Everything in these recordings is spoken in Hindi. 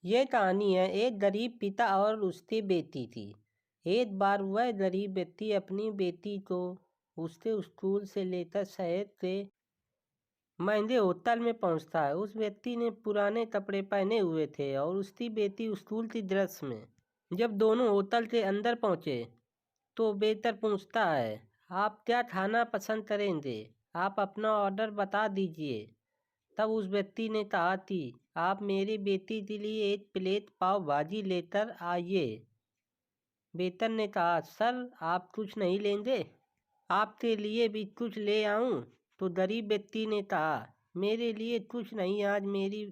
ये कहानी है एक गरीब पिता और उसकी बेटी की। एक बार वह गरीब व्यक्ति अपनी बेटी को उसके स्कूल से लेकर शहर के महंगे होटल में पहुंचता है। उस व्यक्ति ने पुराने कपड़े पहने हुए थे और उसकी बेटी स्कूल की ड्रेस में। जब दोनों होटल के अंदर पहुंचे तो वेटर पूछता है, आप क्या खाना पसंद करेंगे? आप अपना ऑर्डर बता दीजिए। तब उस व्यक्ति ने कहा कि आप मेरी बेटी के लिए एक प्लेट पाव भाजी लेकर आइए। वेटर ने कहा, सर आप कुछ नहीं लेंगे? आपके लिए भी कुछ ले आऊं? तो गरीब व्यक्ति ने कहा, मेरे लिए कुछ नहीं, आज मेरी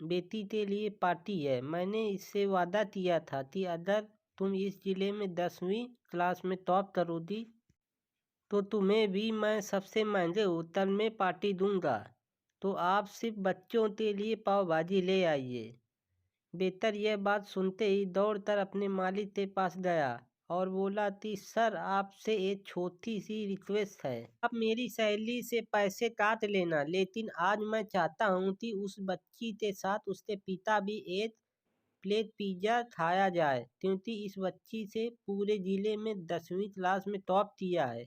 बेटी के लिए पार्टी है। मैंने इससे वादा किया था कि अगर तुम इस जिले में 10वीं क्लास में टॉप करोगी तो तुम्हें भी मैं सबसे महंगे होटल में पार्टी दूंगा। तो आप सिर्फ बच्चों के लिए पाव भाजी ले आइए। बेहतर यह बात सुनते ही दौड़कर अपने मालिक के पास गया और बोला कि सर आपसे एक छोटी सी रिक्वेस्ट है। आप मेरी सैलरी से पैसे काट लेना, लेकिन आज मैं चाहता हूँ कि उस बच्ची के साथ उसके पिता भी एक प्लेट पिज्ज़ा खाया जाए, क्योंकि इस बच्ची से पूरे जिले में 10वीं क्लास में टॉप किया है।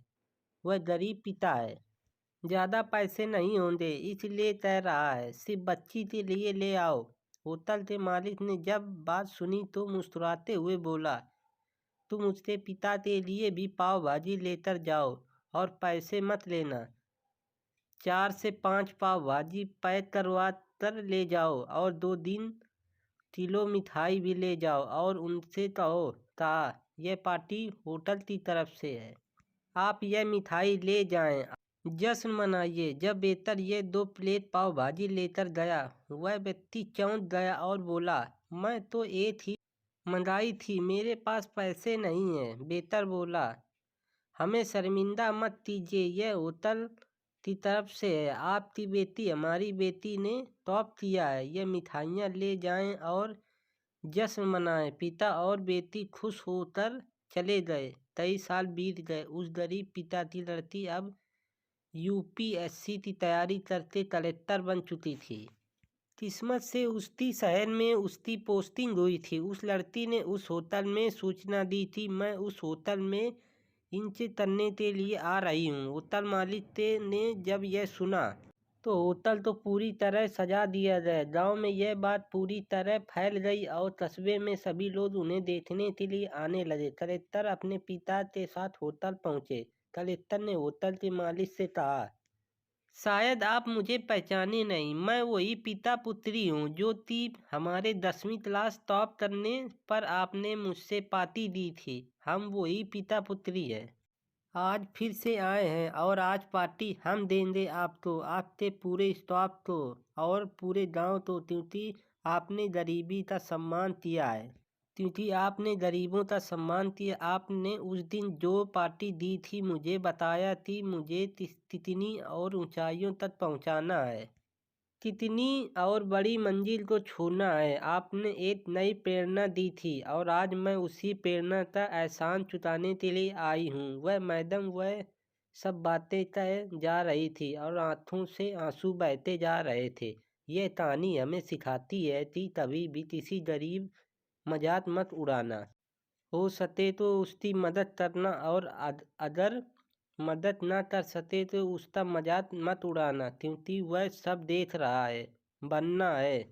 वह गरीब पिता है, ज़्यादा पैसे नहीं होंगे इसलिए कह रहा है, सिर्फ बच्ची के लिए ले आओ। होटल के मालिक ने जब बात सुनी तो मुस्कुराते हुए बोला, तुम उसके पिता के लिए भी पाव भाजी लेकर जाओ और पैसे मत लेना। 4 से 5 पाव भाजी पैक करवा कर ले जाओ और 2 किलो मिठाई भी ले जाओ और उनसे कहो यह पार्टी होटल की तरफ से है, आप यह मिठाई ले जाएं, जश्न मनाइए। जब वेटर ये 2 प्लेट पाव भाजी लेकर गया, वह व्यक्ति चौंक गया और बोला, मैं तो एक ही मंगाई थी, मेरे पास पैसे नहीं हैं। वेटर बोला, हमें शर्मिंदा मत कीजिए, यह होटल की तरफ से है, आपकी बेटी हमारी बेटी ने टॉप किया है, यह मिठाइयाँ ले जाएं और जश्न मनाएं। पिता और बेटी खुश होकर चले गए। कई साल बीत गए। उस गरीब पिता की लड़की अब यूपीएससी की तैयारी करके कलेक्टर बन चुकी थी। किस्मत से उसकी शहर में उसकी पोस्टिंग हुई थी। उस लड़की ने उस होटल में सूचना दी थी, मैं उस होटल में इंच करने के लिए आ रही हूँ। होटल मालिक ने जब यह सुना तो होटल तो पूरी तरह सजा दिया गया। गांव में यह बात पूरी तरह फैल गई और कस्बे में सभी लोग उन्हें देखने के लिए आने लगे। कलेक्टर अपने पिता के साथ होटल पहुंचे। कलेक्टर ने होटल के मालिक से कहा, शायद आप मुझे पहचाने नहीं, मैं वही पिता पुत्री हूँ जो कि हमारे 10वीं क्लास टॉप करने पर आपने मुझसे पार्टी दी थी। हम वही पिता पुत्री है, आज फिर से आए हैं और आज पार्टी हम देंगे आपको, आपके पूरे स्टाफ को और पूरे गांव को, क्योंकि आपने गरीबी का सम्मान किया है। क्योंकि आपने गरीबों का सम्मान किया। आपने उस दिन जो पार्टी दी थी, मुझे बताया थी मुझे कितनी और ऊंचाइयों तक पहुंचाना है, कितनी और बड़ी मंजिल को छूना है। आपने एक नई प्रेरणा दी थी और आज मैं उसी प्रेरणा का एहसान चुकाने के लिए आई हूँ। वह मैडम वह सब बातें कह जा रही थी और आंखों से आंसू बहते जा रहे थे। यह कहानी हमें सिखाती है कि कभी भी किसी गरीब मजाक मत उड़ाना, हो सके तो उसकी मदद करना, और अगर मदद ना कर सके तो उसका मजाक मत उड़ाना, क्योंकि वह सब देख रहा है। बनना है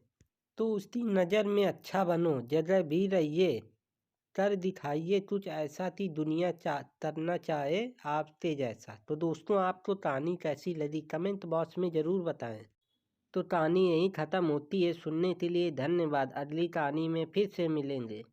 तो उसकी नज़र में अच्छा बनो, जगह भी रहिए, कर दिखाइए कुछ ऐसा कि दुनिया करना चाहे आपके जैसा। तो दोस्तों, आपको कहानी कैसी लगी कमेंट बॉक्स में ज़रूर बताएं। तो कहानी यहीं ख़त्म होती है। सुनने के लिए धन्यवाद। अगली कहानी में फिर से मिलेंगे।